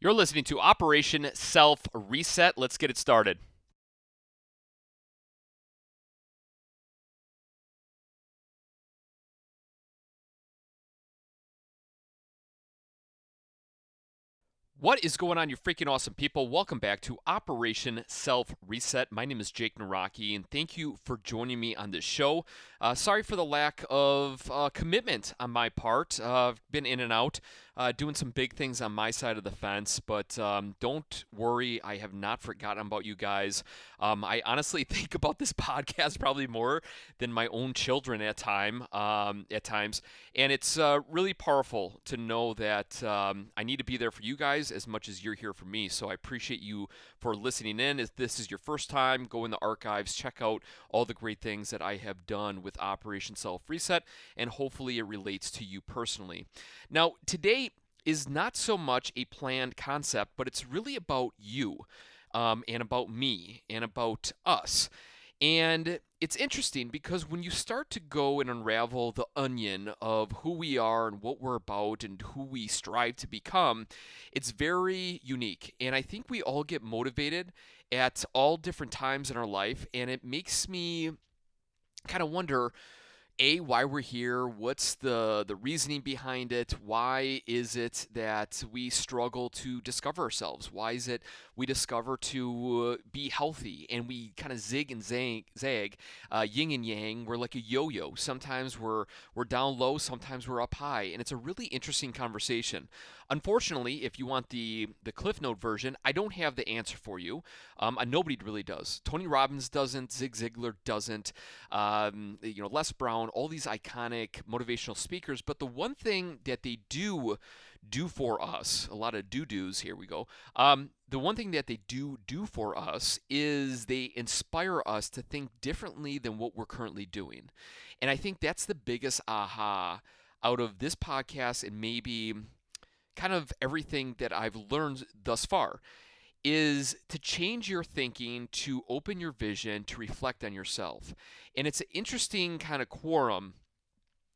You're listening to Operation Self Reset. Let's get it started. What is going on, you freaking awesome people? Welcome back to Operation Self Reset. My name is Jake Naraki, and thank you for joining me on this show. Sorry for the lack of commitment on my part. I've been in and out, doing some big things on my side of the fence, but don't worry, I have not forgotten about you guys. I honestly think about this podcast probably more than my own children at times, and it's really powerful to know that I need to be there for you guys as much as you're here for me. So I appreciate you for listening in. If this is your first time, go in the archives, check out all the great things that I have done with Operation Self Reset, and hopefully it relates to you personally. Now, today is not so much a planned concept, but it's really about you, and about me and about us. And it's interesting because when you start to go and unravel the onion of who we are and what we're about and who we strive to become, it's very unique. And I think we all get motivated at all different times in our life. And it makes me kind of wonder, why we're here, what's the reasoning behind it, why is it that we struggle to discover ourselves, why is it we discover to be healthy and we kind of zig and zag, yin and yang. We're like a yo-yo. Sometimes we're down low, sometimes we're up high, and it's a really interesting conversation. Unfortunately, if you want the Cliff Note version, I don't have the answer for you. Nobody really does. Tony Robbins doesn't. Zig Ziglar doesn't. Les Brown, all these iconic motivational speakers. But the one thing that they do for us, a lot of do-dos, here we go. The one thing that they do for us is they inspire us to think differently than what we're currently doing. And I think that's the biggest aha out of this podcast and maybe kind of everything that I've learned thus far is to change your thinking, to open your vision, to reflect on yourself. And it's an interesting kind of quorum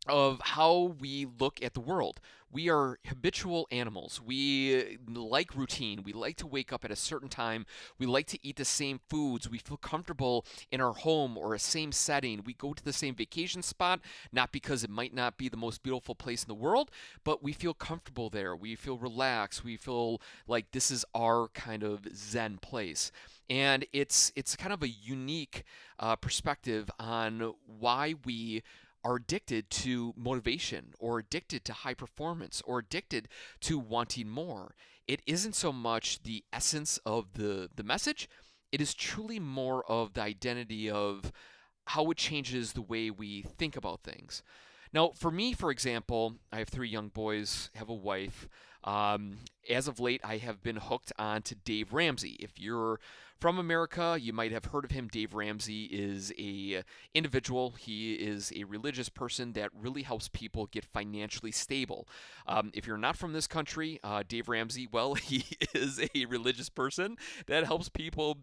of how we look at the world. We are habitual animals. We like routine. We like to wake up at a certain time. We like to eat the same foods. We feel comfortable in our home or a same setting. We go to the same vacation spot, not because it might not be the most beautiful place in the world, but we feel comfortable there. We feel relaxed. We feel like this is our kind of Zen place. And it's kind of a unique perspective on why we are addicted to motivation or addicted to high performance or addicted to wanting more. It isn't so much the essence of the message, it is truly more of the identity of how it changes the way we think about things. Now, for me, for example, I have three young boys, have a wife. As of late, I have been hooked on to Dave Ramsey. If you're from America, you might have heard of him. Dave Ramsey is a individual. He is a religious person that really helps people get financially stable. If you're not from this country, Dave Ramsey, well, he is a religious person that helps people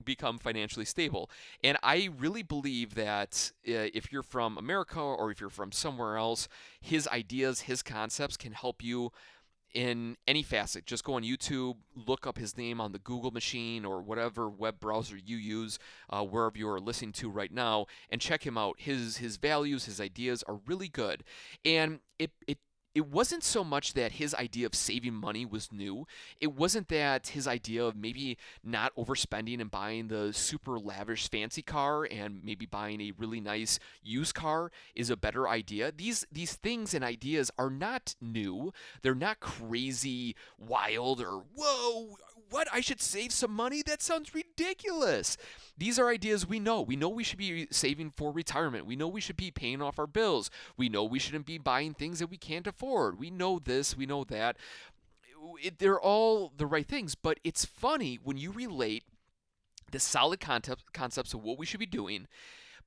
become financially stable. And I really believe that if you're from America or if you're from somewhere else, his ideas, his concepts can help you in any facet. Just go on YouTube, look up his name on the Google machine or whatever web browser you use, wherever you are listening to right now, and check him out. His values, his ideas are really good, and it wasn't so much that his idea of saving money was new. It wasn't that his idea of maybe not overspending and buying the super lavish fancy car and maybe buying a really nice used car is a better idea. These things and ideas are not new. They're not crazy, wild, or whoa, what? I should save some money? That sounds ridiculous. These are ideas we know. We know we should be saving for retirement. We know we should be paying off our bills. We know we shouldn't be buying things that we can't afford. We know this, we know that. They're all the right things, but it's funny when you relate the solid concepts of what we should be doing,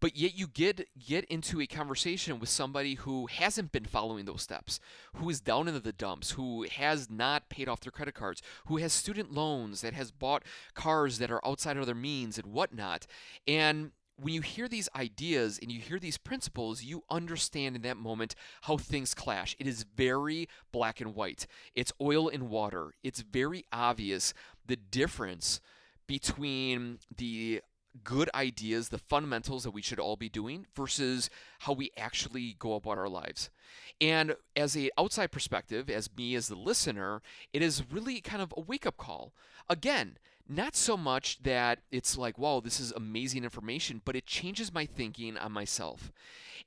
but yet you get into a conversation with somebody who hasn't been following those steps, who is down into the dumps, who has not paid off their credit cards, who has student loans, that has bought cars that are outside of their means and whatnot. And when you hear these ideas and you hear these principles, you understand in that moment how things clash. It is very black and white. It's oil and water. It's very obvious the difference between the good ideas, the fundamentals that we should all be doing versus how we actually go about our lives. And as a outside perspective, as me as the listener, it is really kind of a wake-up call. Again, not so much that it's like, wow, this is amazing information, but it changes my thinking on myself.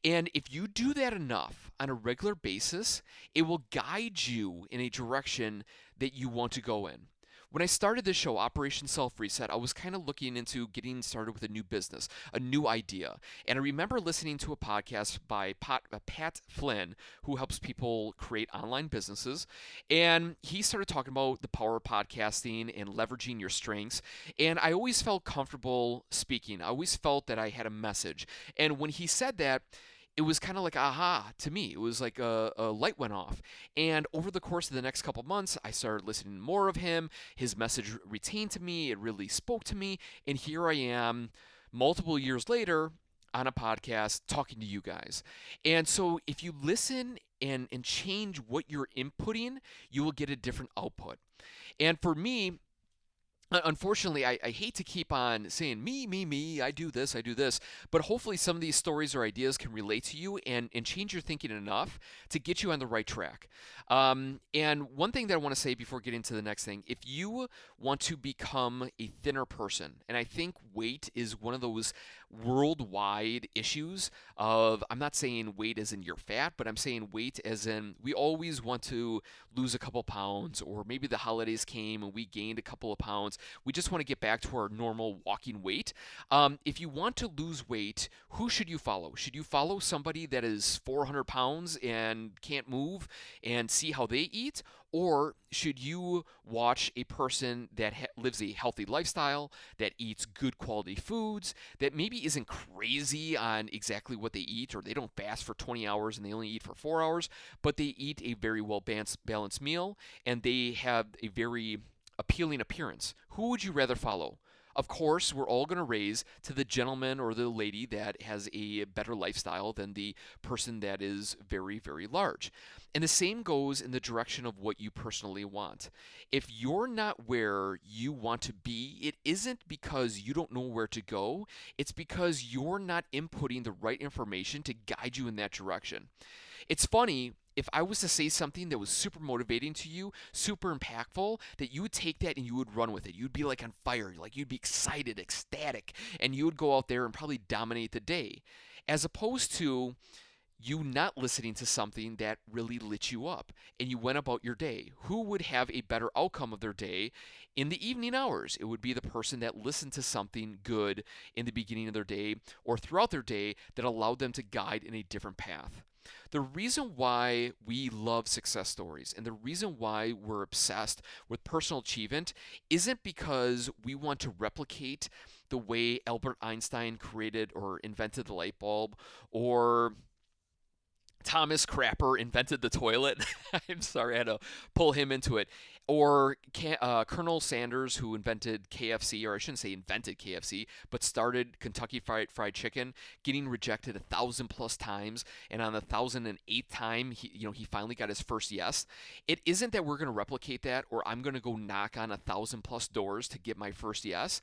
And if you do that enough on a regular basis, it will guide you in a direction that you want to go in. When I started this show, Operation Self Reset, I was kind of looking into getting started with a new business, a new idea. And I remember listening to a podcast by Pat Flynn, who helps people create online businesses. And he started talking about the power of podcasting and leveraging your strengths. And I always felt comfortable speaking. I always felt that I had a message. And when he said that, it was kind of like aha to me. It was like a light went off. And over the course of the next couple months, I started listening more of him. His message retained to me. It really spoke to me. And here I am, multiple years later, on a podcast talking to you guys. And so if you listen and change what you're inputting, you will get a different output. And for me, unfortunately, I hate to keep on saying me, I do this, but hopefully some of these stories or ideas can relate to you and change your thinking enough to get you on the right track. And one thing that I want to say before getting to the next thing, if you want to become a thinner person, and I think weight is one of those worldwide issues of, I'm not saying weight as in you're fat, but I'm saying weight as in we always want to lose a couple pounds, or maybe the holidays came and we gained a couple of pounds. We just want to get back to our normal walking weight. If you want to lose weight, who should you follow? Should you follow somebody that is 400 pounds and can't move and see how they eat? Or should you watch a person that lives a healthy lifestyle, that eats good quality foods, that maybe isn't crazy on exactly what they eat, or they don't fast for 20 hours and they only eat for 4 hours, but they eat a very well balanced meal and they have a very appealing appearance? Who would you rather follow? Of course, we're all going to raise to the gentleman or the lady that has a better lifestyle than the person that is very, very large. And the same goes in the direction of what you personally want. If you're not where you want to be, it isn't because you don't know where to go, it's because you're not inputting the right information to guide you in that direction. It's funny, if I was to say something that was super motivating to you, super impactful, that you would take that and you would run with it. You'd be like on fire, like you'd be excited, ecstatic, and you would go out there and probably dominate the day. As opposed to you not listening to something that really lit you up and you went about your day. Who would have a better outcome of their day in the evening hours? It would be the person that listened to something good in the beginning of their day or throughout their day that allowed them to guide in a different path. The reason why we love success stories and the reason why we're obsessed with personal achievement isn't because we want to replicate the way Albert Einstein created or invented the light bulb, or Thomas Crapper invented the toilet. I'm sorry, I had to pull him into it. Or Colonel Sanders, who invented KFC, or I shouldn't say invented KFC, but started Kentucky Fried Chicken, getting rejected 1,000+ times, and on the 1,008th time, he finally got his first yes. It isn't that we're going to replicate that, or I'm going to go knock on 1,000+ doors to get my first yes.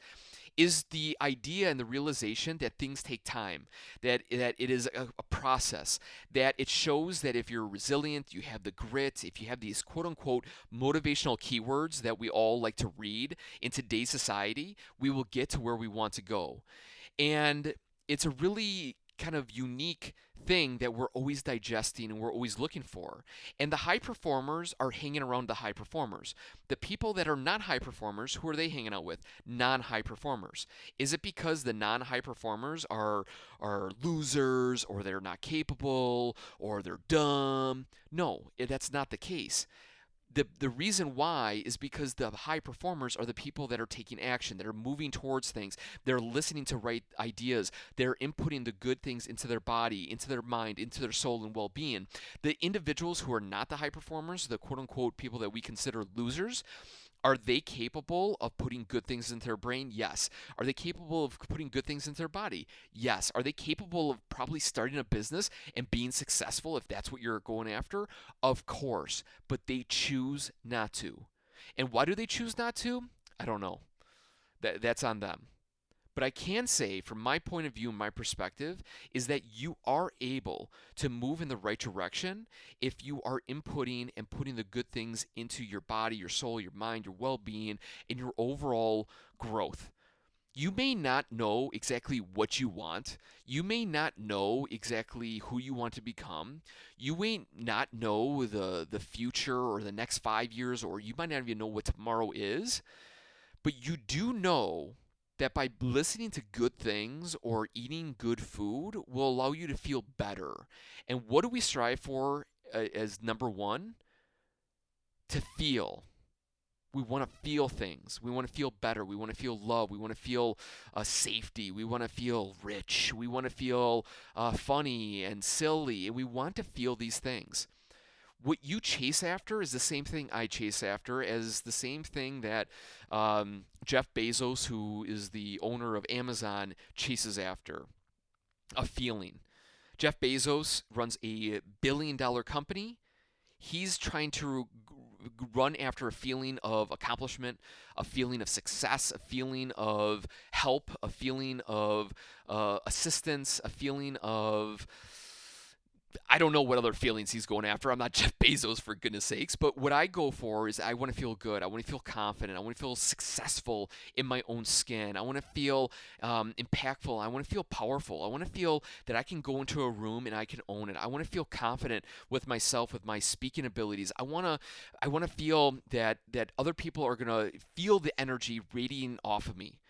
Is the idea and the realization that things take time, that it is a process, that it shows that if you're resilient, you have the grit, if you have these quote unquote motivational keywords that we all like to read in today's society, we will get to where we want to go. And it's a really kind of unique thing that we're always digesting and we're always looking for. And the high performers are hanging around the high performers. The people that are not high performers, who are they hanging out with? Non-high performers. Is it because the non-high performers are losers, or they're not capable, or they're dumb? No, that's not the case. The reason why is because the high performers are the people that are taking action, that are moving towards things, they're listening to right ideas, they're inputting the good things into their body, into their mind, into their soul and well-being. The individuals who are not the high performers, the quote-unquote people that we consider losers, Are they capable of putting good things into their brain? Yes. Are they capable of putting good things into their body? Yes. Are they capable of probably starting a business and being successful if that's what you're going after? Of course. But they choose not to. And why do they choose not to? I don't know. That's on them. But I can say, from my point of view and my perspective, is that you are able to move in the right direction if you are inputting and putting the good things into your body, your soul, your mind, your well being, and your overall growth. You may not know exactly what you want. You may not know exactly who you want to become. You may not know the future or the next 5 years, or you might not even know what tomorrow is. But you do know that by listening to good things or eating good food will allow you to feel better. And what do we strive for as number one? To feel. We want to feel things. We want to feel better. We want to feel love. We want to feel safety. We want to feel rich. We want to feel funny and silly. And we want to feel these things. What you chase after is the same thing I chase after, as the same thing that Jeff Bezos, who is the owner of Amazon, chases after: a feeling. Jeff Bezos runs a billion-dollar company. He's trying to run after a feeling of accomplishment, a feeling of success, a feeling of help, a feeling of assistance, a feeling of, I don't know what other feelings he's going after. I'm not Jeff Bezos, for goodness sakes. But what I go for is I want to feel good. I want to feel confident. I want to feel successful in my own skin. I want to feel impactful. I want to feel powerful. I want to feel that I can go into a room and I can own it. I want to feel confident with myself, with my speaking abilities. I want to feel that other people are going to feel the energy radiating off of me.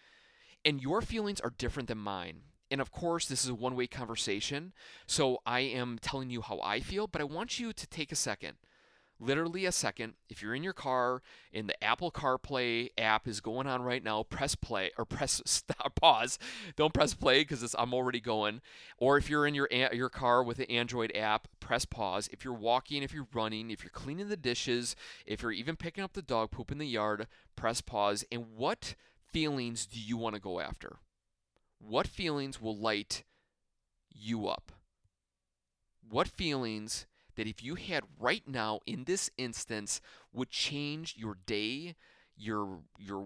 And your feelings are different than mine. And of course, this is a one way conversation. So I am telling you how I feel, but I want you to take a second, literally a second. If you're in your car and the Apple CarPlay app is going on right now, press play or press stop, pause. Don't press play because I'm already going. Or if you're in your car with the Android app, press pause. If you're walking, if you're running, if you're cleaning the dishes, if you're even picking up the dog poop in the yard, press pause. And what feelings do you want to go after? What feelings will light you up? What feelings that if you had right now in this instance would change your day, your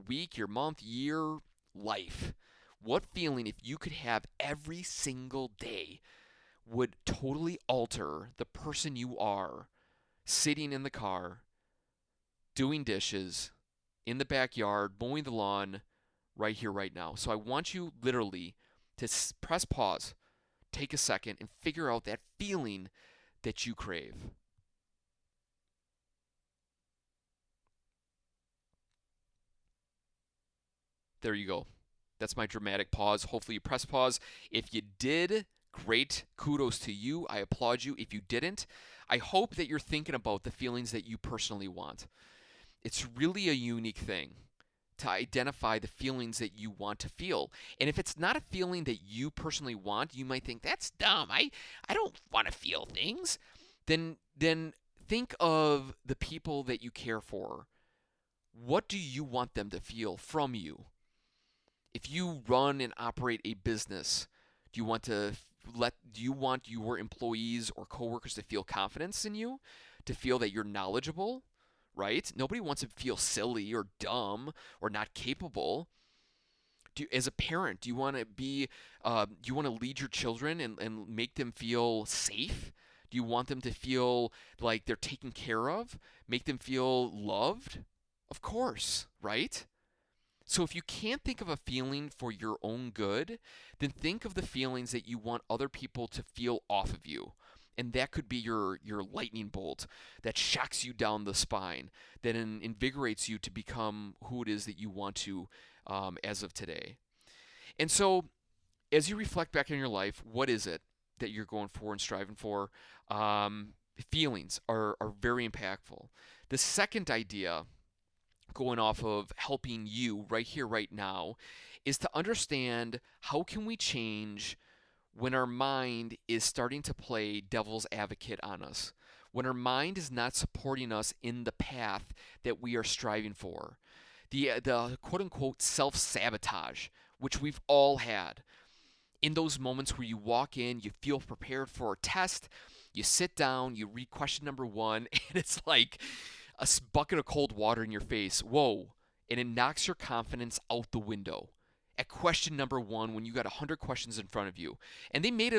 week, your month, year, life? What feeling, if you could have every single day, would totally alter the person you are sitting in the car, doing dishes, in the backyard, mowing the lawn, right here, right now? So I want you literally to press pause, take a second, and figure out that feeling that you crave. There you go. That's my dramatic pause. Hopefully you press pause. If you did, great. Kudos to you. I applaud you. If you didn't, I hope that you're thinking about the feelings that you personally want. It's really a unique thing to identify the feelings that you want to feel. And if it's not a feeling that you personally want, you might think that's dumb. I don't want to feel things. Then think of the people that you care for. What do you want them to feel from you? If you run and operate a business, do you want your employees or coworkers to feel confidence in you, to feel that you're knowledgeable, right? Nobody wants to feel silly or dumb or not capable. As a parent, do you want to lead your children and make them feel safe? Do you want them to feel like they're taken care of? Make them feel loved? Of course, right? So if you can't think of a feeling for your own good, then think of the feelings that you want other people to feel off of you. And that could be your lightning bolt that shocks you down the spine, that invigorates you to become who it is that you want to, as of today. And so, as you reflect back in your life, what is it that you're going for and striving for? Feelings are very impactful. The second idea, going off of helping you right here, right now, is to understand how can we change when our mind is starting to play devil's advocate on us. when our mind is not supporting us in the path that we are striving for. The quote unquote self sabotage, which we've all had. In those moments where you walk in, you feel prepared for a test, you sit down, you read question number one, and it's like a bucket of cold water in your face. Whoa. And it knocks your confidence out the window at question number one when you got 100 questions in front of you. And they might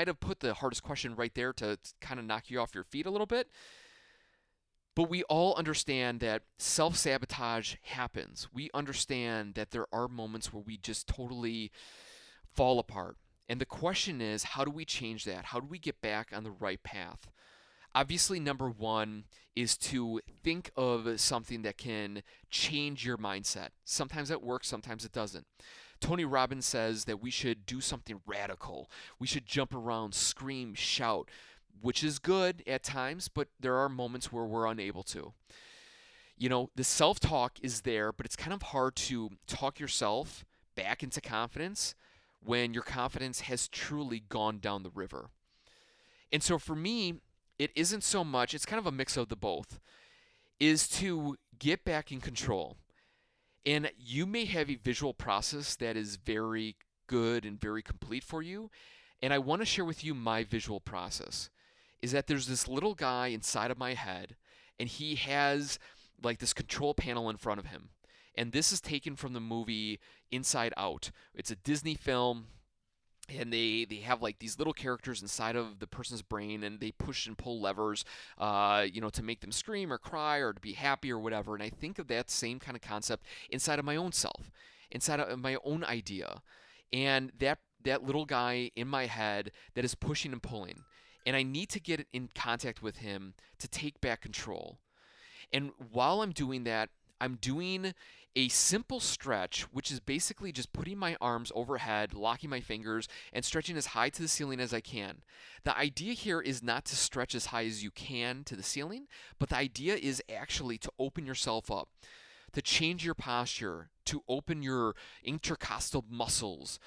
have put the hardest question right there to kind of knock you off your feet a little bit. But we all understand that self sabotage happens. We understand that there are moments where we just totally fall apart. And the question is, how do we change that? How do we get back on the right path? Obviously, number one is to think of something that can change your mindset. Sometimes it works, sometimes it doesn't. Tony Robbins says that we should do something radical. We should jump around, scream, shout, which is good at times, but there are moments where we're unable to. You know, the self talk is there, but it's kind of hard to talk yourself back into confidence when your confidence has truly gone down the river. And so for me, it isn't so much, it's kind of a mix of the both, is to get back in control. And you may have a visual process that is very good and very complete for you. And I want to share with you my visual process is that there's this little guy inside of my head, and he has like this control panel in front of him. And this is taken from the movie Inside Out. It's a Disney film, and they have like these little characters inside of the person's brain, and they push and pull levers, to make them scream or cry or to be happy or whatever. And I think of that same kind of concept inside of my own self, inside of my own idea, and that little guy in my head that is pushing and pulling. And I need to get in contact with him to take back control. And while I'm doing that, I'm doing a simple stretch, which is basically just putting my arms overhead, locking my fingers, and stretching as high to the ceiling as I can. The idea here is not to stretch as high as you can to the ceiling, but the idea is actually to open yourself up, to change your posture, to open your intercostal muscles,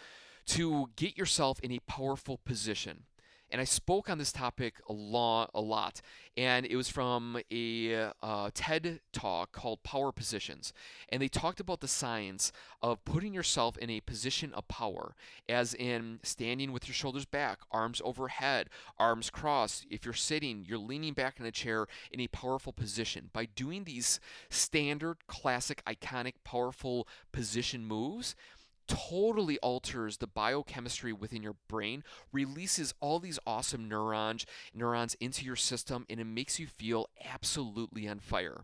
to get yourself in a powerful position. And I spoke on this topic a lot, and it was from a TED talk called Power Positions. And they talked about the science of putting yourself in a position of power, as in standing with your shoulders back, arms overhead, arms crossed. If you're sitting, you're leaning back in a chair in a powerful position. By doing these standard, classic, iconic, powerful position moves, totally alters the biochemistry within your brain, releases all these awesome neurons into your system, and it makes you feel absolutely on fire.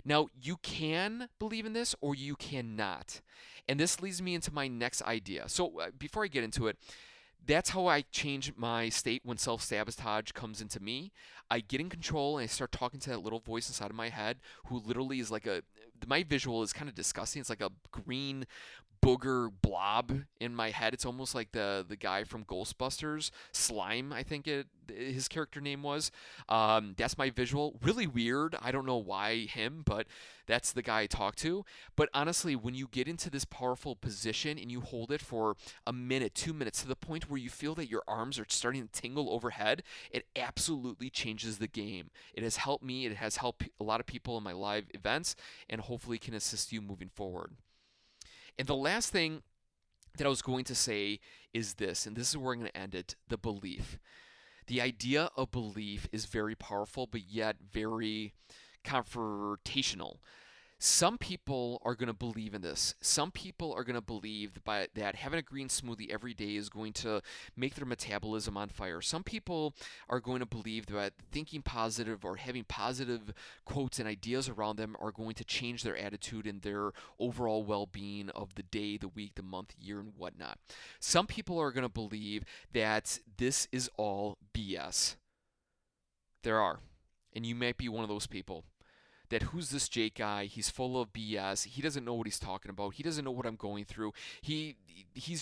Now, you can believe in this or you cannot. And this leads me into my next idea. So, before I get into it, that's how I change my state when self sabotage comes into me. I get in control and I start talking to that little voice inside of my head who literally is like my visual is kind of disgusting. It's like a green booger blob in my head. It's almost like the guy from Ghostbusters, Slime, I think his character name was. That's my visual. Really weird. I don't know why him, but that's the guy I talk to. But honestly, when you get into this powerful position and you hold it for a minute, 2 minutes, to the point where you feel that your arms are starting to tingle overhead, it absolutely changes the game. It has helped me. It has helped a lot of people in my live events, and hopefully can assist you moving forward. And the last thing that I was going to say is this, and this is where I'm going to end it: the belief. The idea of belief is very powerful, but yet very confrontational. Some people are going to believe in this. Some people are going to believe that having a green smoothie every day is going to make their metabolism on fire. Some people are going to believe that thinking positive or having positive quotes and ideas around them are going to change their attitude and their overall well being of the day, the week, the month, year, and whatnot. Some people are going to believe that this is all BS. There are. And you might be one of those people. That who's this Jake guy? He's full of BS. He doesn't know what he's talking about. He doesn't know what I'm going through. He's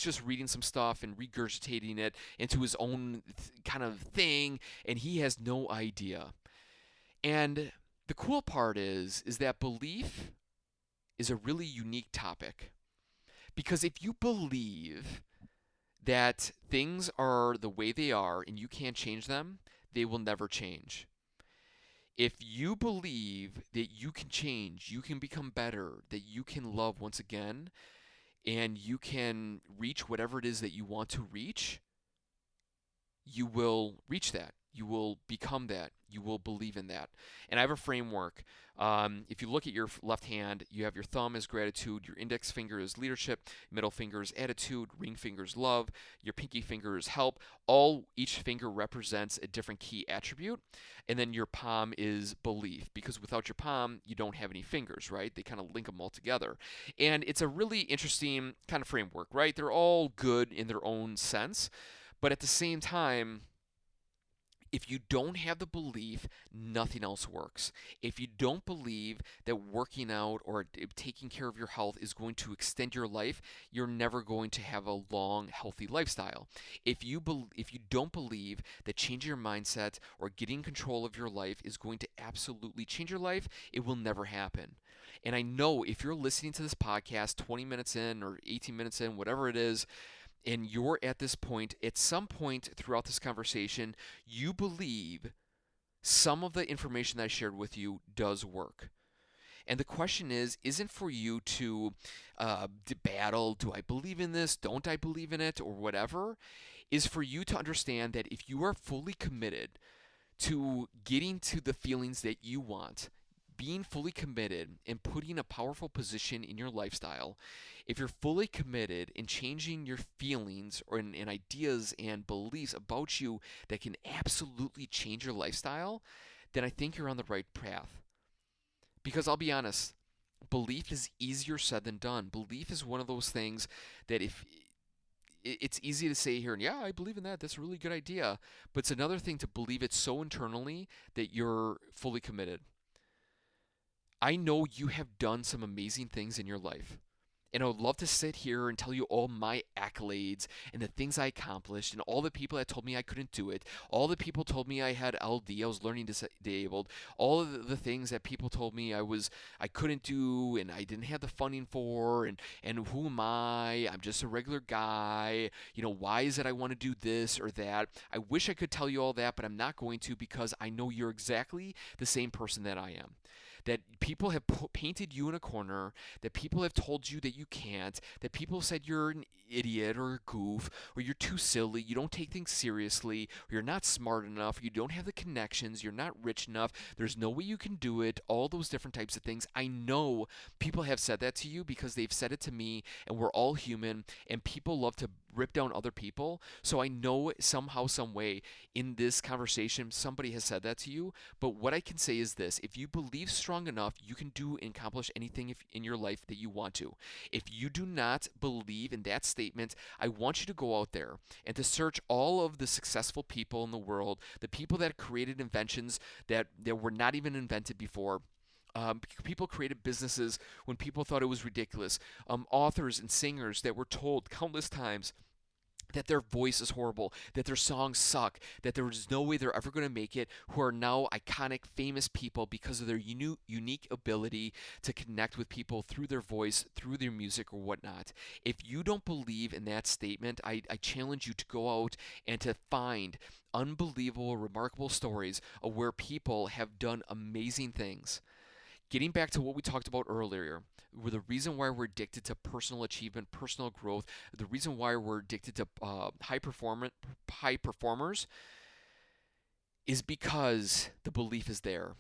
just reading some stuff and regurgitating it into his own kind of thing, and he has no idea. And the cool part is that belief is a really unique topic. Because if you believe that things are the way they are and you can't change them, they will never change. If you believe that you can change, you can become better, that you can love once again, and you can reach whatever it is that you want to reach, you will reach that. You will become that. You will believe in that. And I have a framework. If you look at your left hand, you have your thumb as gratitude, your index finger is leadership, middle finger is attitude, ring finger is love, your pinky finger is help. Each finger represents a different key attribute. And then your palm is belief, because without your palm, you don't have any fingers, right? They kind of link them all together. And it's a really interesting kind of framework, right? They're all good in their own sense. But at the same time, if you don't have the belief, nothing else works. If you don't believe that working out or taking care of your health is going to extend your life, you're never going to have a long, healthy lifestyle. If you don't believe that changing your mindset or getting control of your life is going to absolutely change your life, it will never happen. And I know if you're listening to this podcast 20 minutes in or 18 minutes in, whatever it is, and you're at this point, at some point throughout this conversation, you believe some of the information that I shared with you does work. And the question isn't for you to battle, do I believe in this? Don't I believe in it? Or whatever. Is for you to understand that if you are fully committed to getting to the feelings that you want, being fully committed and putting a powerful position in your lifestyle, if you're fully committed in changing your feelings and ideas and beliefs about you that can absolutely change your lifestyle, then I think you're on the right path. Because I'll be honest, belief is easier said than done. Belief is one of those things that if it's easy to say here, and yeah, I believe in that. That's a really good idea. But it's another thing to believe it so internally that you're fully committed. I know you have done some amazing things in your life. And I would love to sit here and tell you all my accolades and the things I accomplished and all the people that told me I couldn't do it. All the people told me I had LD, I was learning disabled. All of the things that people told me I couldn't do and I didn't have the funding for and who am I? I'm just a regular guy. Why is it I want to do this or that? I wish I could tell you all that, but I'm not going to because I know you're exactly the same person that I am. That people have painted you in a corner, that people have told you that you can't, that people have said you're an idiot or a goof, or you're too silly, you don't take things seriously, or you're not smart enough, or you don't have the connections, you're not rich enough, there's no way you can do it, all those different types of things. I know people have said that to you because they've said it to me, and we're all human, and people love to rip down other people. So I know somehow, some way in this conversation, somebody has said that to you. But what I can say is this: if you believe strong enough, you can do and accomplish anything in your life that you want to. If you do not believe in that statement, I want you to go out there and to search all of the successful people in the world, the people that created inventions that were not even invented before. People created businesses when people thought it was ridiculous. Authors and singers that were told countless times that their voice is horrible, that their songs suck, that there is no way they're ever going to make it, who are now iconic, famous people because of their unique ability to connect with people through their voice, through their music, or whatnot. If you don't believe in that statement, I challenge you to go out and to find unbelievable, remarkable stories of where people have done amazing things. Getting back to what we talked about earlier, the reason why we're addicted to personal achievement, personal growth, the reason why we're addicted to high performers is because the belief is there,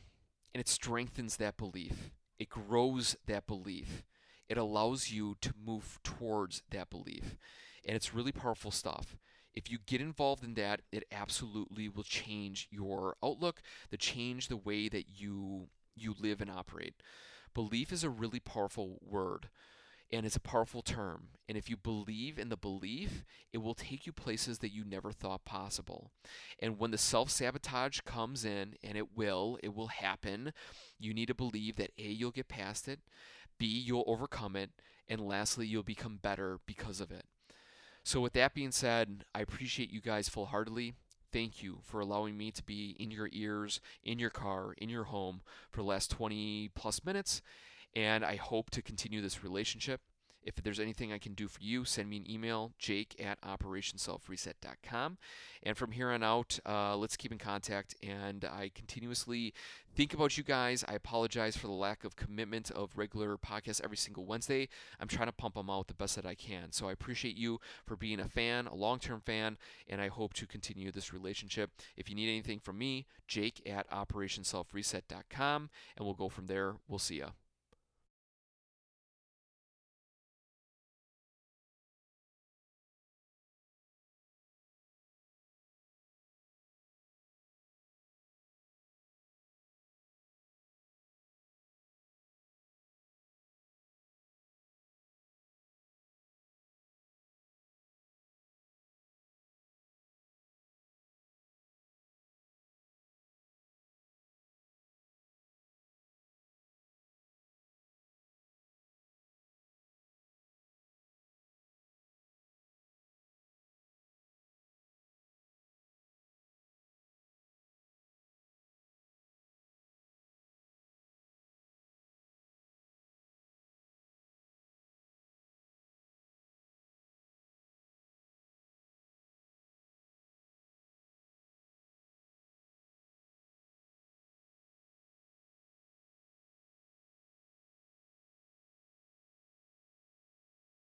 and it strengthens that belief. It grows that belief. It allows you to move towards that belief, and it's really powerful stuff. If you get involved in that, it absolutely will change your outlook, to change the way that you live and operate. Belief is a really powerful word and it's a powerful term. And if you believe in the belief, it will take you places that you never thought possible. And when the self sabotage comes in, and it will happen, you need to believe that A, you'll get past it, B, you'll overcome it, and lastly, you'll become better because of it. So, with that being said, I appreciate you guys full heartedly. Thank you for allowing me to be in your ears, in your car, in your home for the last 20 plus minutes. And I hope to continue this relationship. If there's anything I can do for you, send me an email, jake@operationselfreset.com. And from here on out, let's keep in contact. And I continuously think about you guys. I apologize for the lack of commitment of regular podcasts every single Wednesday. I'm trying to pump them out the best that I can. So I appreciate you for being a fan, a long-term fan, and I hope to continue this relationship. If you need anything from me, jake@operationselfreset.com, and we'll go from there. We'll see ya.